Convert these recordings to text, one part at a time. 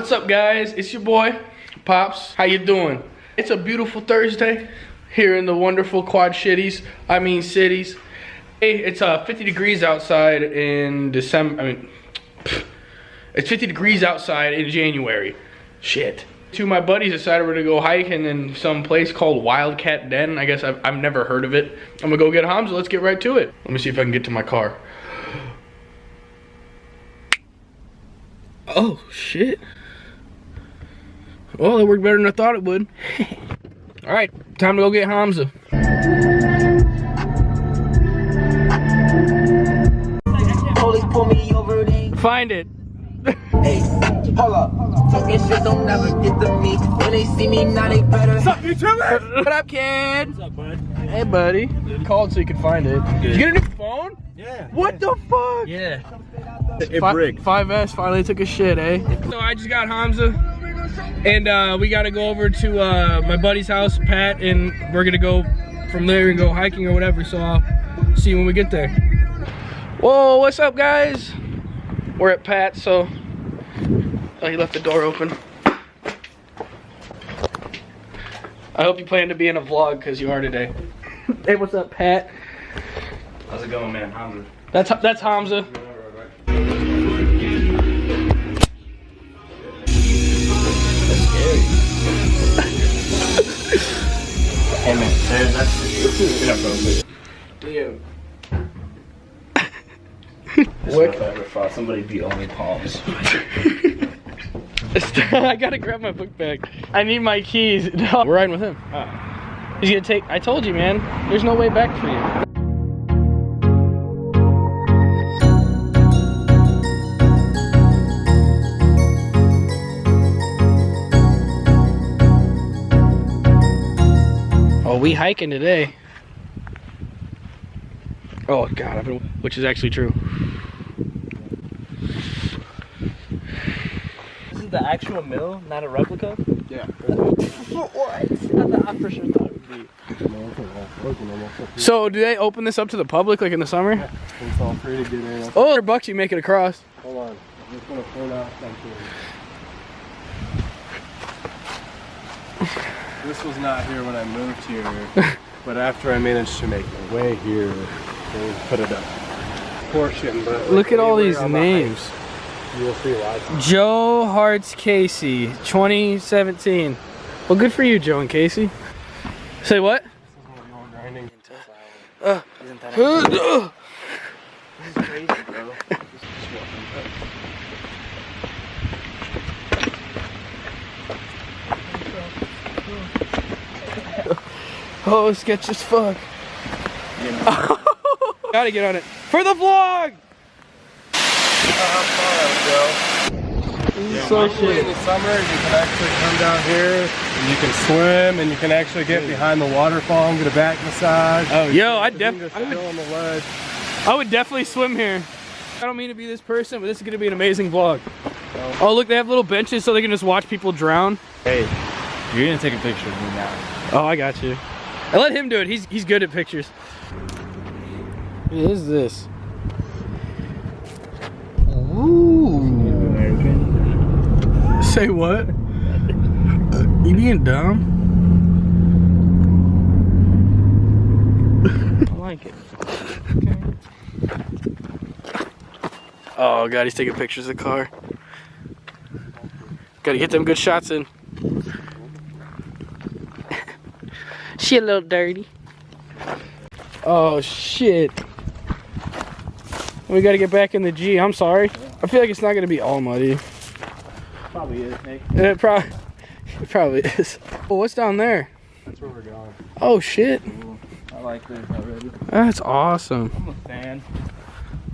What's up, guys? It's your boy, Pops. How you doing? It's a beautiful Thursday here in the wonderful Quad Cities. Cities. Hey, it's 50 degrees outside in December. It's 50 degrees outside in January. Shit. Two of my buddies decided we're gonna go hiking in some place called Wildcat Den. I guess I've never heard of it. I'm gonna go get Hamza. Let's get right to it. Let me see if I can get to my car. Oh, shit. Well, that worked better than I thought it would. All right, time to go get Hamza. Find it. Hey, hold up. Talking shit don't never get to me. When they see me, now they better. What's up, YouTuber? What up, kid? What's up, bud? Hey, buddy. Called so you could find it. Did you get a new phone? Yeah. What the fuck? Yeah. It bricked. 5S finally took a shit, eh? So I just got Hamza, and we gotta go over to my buddy's house, Pat, and we're gonna go from there and go hiking or whatever, so I'll see you when we get there. Whoa, what's up, guys? We're at Pat's, so... Oh, he left the door open. I hope you plan to be in a vlog, because you are today. Hey, what's up, Pat? How's it going, man? Hamza. That's Hamza. Hey, man. That's Damn. what? If I ever thought somebody beat only palms. I gotta grab my book bag. I need my keys. No. We're riding with him. Oh. He's gonna take. I told you, man. There's no way back for you. Oh, we hiking today. Oh God, which is actually true. This is the actual mill, not a replica? Yeah. What? I for sure thought it would be. So, do they open this up to the public like in the summer? Yeah, it's all free to get in. Oh, $100 you make it across. Hold on, I'm just gonna point out something. This was not here when I moved here, but after I managed to make my way here, they put it up. Portion, but Look at all these names. You will see lots of Joe Hart's Casey, 2017. Well, good for you, Joe and Casey. Say what? grinding. Isn't that this is crazy, bro. Oh, sketch as fuck. Gotta get on it for the vlog. So Luckily in the summer, you can actually come down here and you can swim and you can actually get behind the waterfall and get a back massage. Oh, yo, I would definitely swim here. I don't mean to be this person, but this is gonna be an amazing vlog. Oh, look, they have little benches so they can just watch people drown. Hey, you're gonna take a picture of me now. Oh, I got you. I let him do it. He's good at pictures. What is this? Ooh. Say what? You being dumb? I like it. Okay. Oh God, he's taking pictures of the car. Gotta get them good shots in. She a little dirty. Oh shit. We gotta get back in the G. I'm sorry. I feel like it's not gonna be all muddy. Probably is, Nick. It probably is. Oh, what's down there? That's where we're going. Oh shit. Ooh, I like this already. That's awesome. I'm a fan.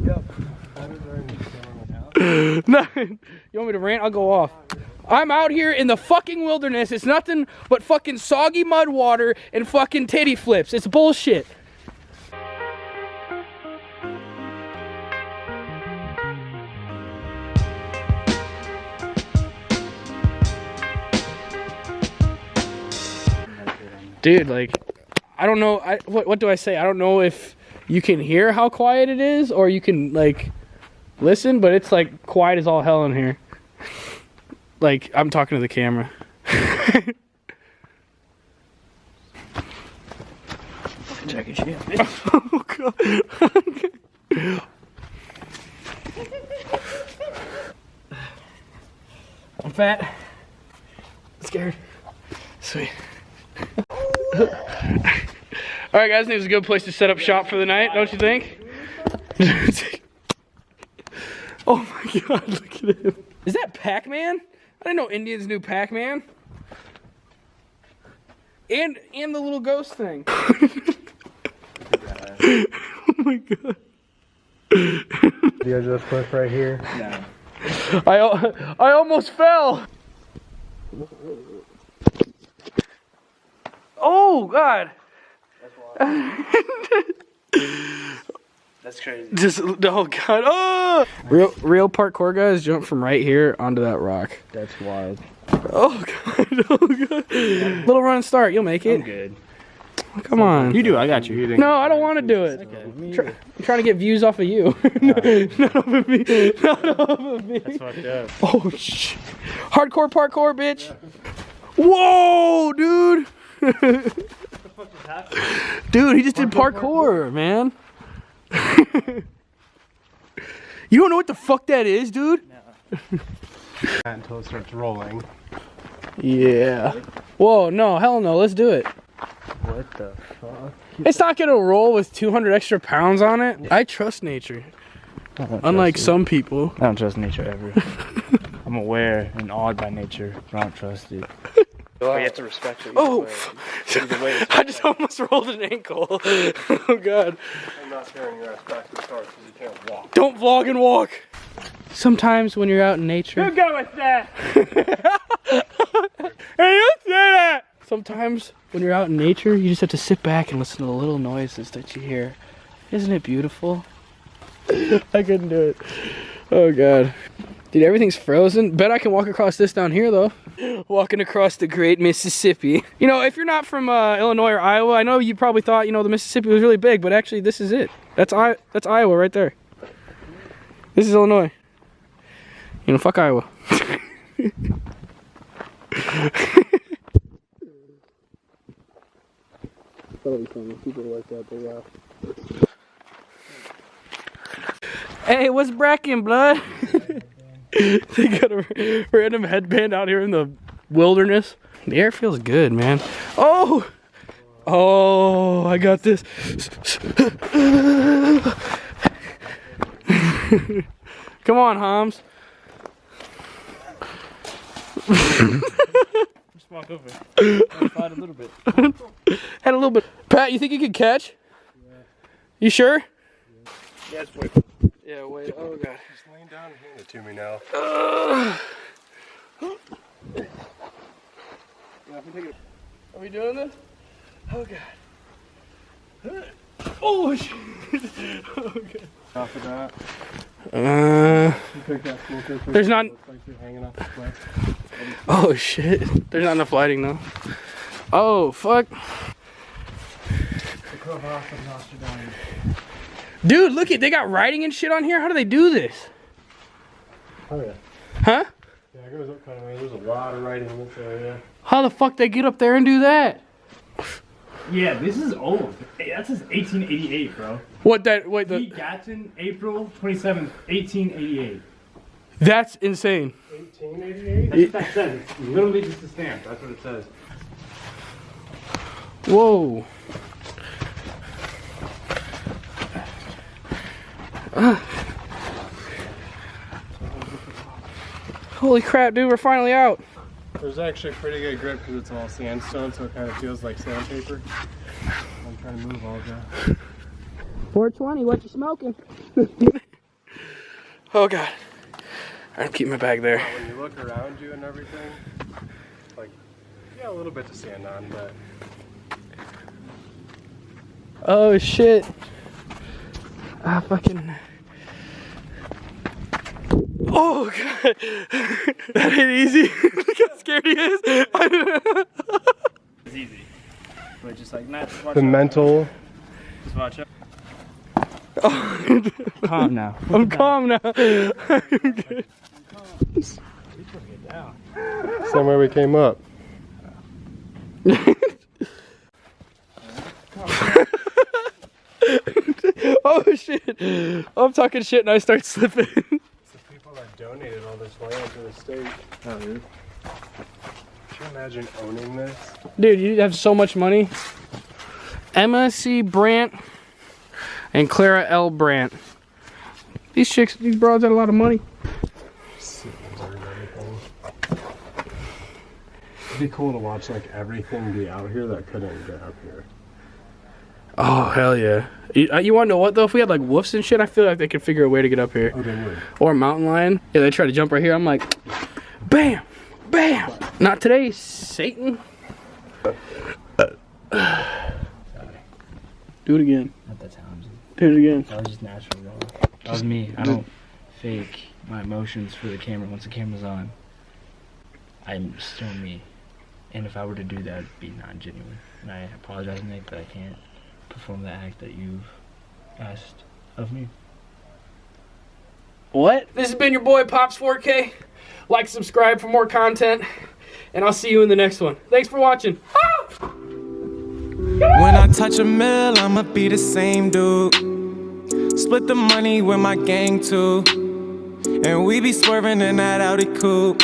Yep. No, you want me to rant? I'll go off. I'm out here in the fucking wilderness. It's nothing but fucking soggy mud water and fucking titty flips. It's bullshit. Dude, like, I don't know. What do I say? I don't know if you can hear how quiet it is or you can, like, listen, but it's, like, quiet as all hell in here. Like, I'm talking to the camera. Check your shit. Oh, God. I'm fat. Scared. Sweet. Alright guys, I think it's a good place to set up shop for the night, don't you think? Oh my God, look at him. Is that Pac-Man? I didn't know Indians knew Pac-Man. And the little ghost thing. Oh my God. The edge of this cliff right here. No. I almost fell. Oh God. That's crazy. Just oh God. Oh. Real parkour guys jump from right here onto that rock. That's wild. Oh God. Oh God. Little run and start. You'll make it. I'm good. Come on. You do. I got you. No, I don't want to do it. Okay. I'm trying to get views off of you. Not off of me. Not off of me. That's fucked up. Oh shit. Hardcore parkour, bitch. Whoa, dude. What the fuck just happened? Dude, he just did parkour, man. You don't know what the fuck that is, dude? No. Until it starts rolling. Yeah. Whoa, no, hell no, let's do it. What the fuck? It's not gonna roll with 200 extra pounds on it. I trust nature. Unlike some people. I don't trust nature ever. I'm aware and awed by nature, but I don't trust it. But you have to respect it. Oh, Either way, it's I just almost rolled an ankle. Oh God. I'm not sharing your ass back to the car because you can't walk. Don't vlog and walk. Sometimes when you're out in nature. go with that. Hey, you say that. Sometimes when you're out in nature, you just have to sit back and listen to the little noises that you hear. Isn't it beautiful? I couldn't do it. Oh God. Dude, everything's frozen. Bet I can walk across this down here though. Walking across the great Mississippi. You know, if you're not from Illinois or Iowa, I know you probably thought, you know, the Mississippi was really big, but actually this is it. That's Iowa right there. This is Illinois. You know, fuck Iowa. People like that, they laugh. Hey, what's brackin', blood? They got a random headband out here in the wilderness. The air feels good, man. Oh! Oh, I got this. Come on, Hams. Just walk over. Slide a little bit. Had a little bit. Pat, you think you could catch? Yeah. You sure? Yeah, it's wait. Yeah, wait. Oh God. Just laying down and hand it to me now. Are we doing this? Oh God. Oh shit. Oh God. Off of that. Uh, You pick that smoker. There's not. Looks like you're hanging off the cliff. Oh shit. There's not enough lighting though. Oh fuck. Dude, look it. They got writing and shit on here. How do they do this? Oh yeah. Huh? Yeah, it goes up kind of way. There's a lot of writing in this area. How the fuck they get up there and do that? Yeah, this is old. Hey, that says 1888, bro. What that? Wait, Pete Gatton, April 27th, 1888. that's insane. 1888? That's what that says. It's literally just a stamp. That's what it says. Whoa. Holy crap, dude, we're finally out. There's actually pretty good grip because it's all sandstone, so it kind of feels like sandpaper. I'm trying to move all that. 420, what you smoking? Oh God. I'm keeping my bag there. When you look around you and everything, like, yeah, a little bit to sand on, but... Oh shit. Ah, fucking. Oh God. That ain't easy. Look how scared he is. It's easy. But just like, nah, just watch The out. mental... Just watch out. Oh. Calm now. I'm calm now. I'm good. We took it down. Somewhere we came up. Oh shit! I'm talking shit and I start slipping. It's the people that donated all this land to the state. Oh, dude. Can you imagine owning this? Dude, you have so much money. Emma C. Brandt and Clara L. Brandt. These chicks, these broads had a lot of money. It'd be cool to watch like everything be out here that couldn't get up here. Oh, hell yeah. You want to know what though? If we had like wolves and shit, I feel like they could figure a way to get up here. Oh, they would. Or a mountain lion. Yeah, they try to jump right here. I'm like, bam, bam. Not today, Satan. Do it again. Not that talented. Do it again. That was just natural, bro. That was me. I don't fake my emotions for the camera. Once the camera's on, I'm still me. And if I were to do that, it'd be non-genuine. And I apologize, Nick, but I can't perform the act that you've asked of me. What? This has been your boy Pops 4K. Like, subscribe for more content, and I'll see you in the next one. Thanks for watching. When I touch a mill, I'ma be the same dude. Split the money with my gang too, and we be swerving in that Audi coupe.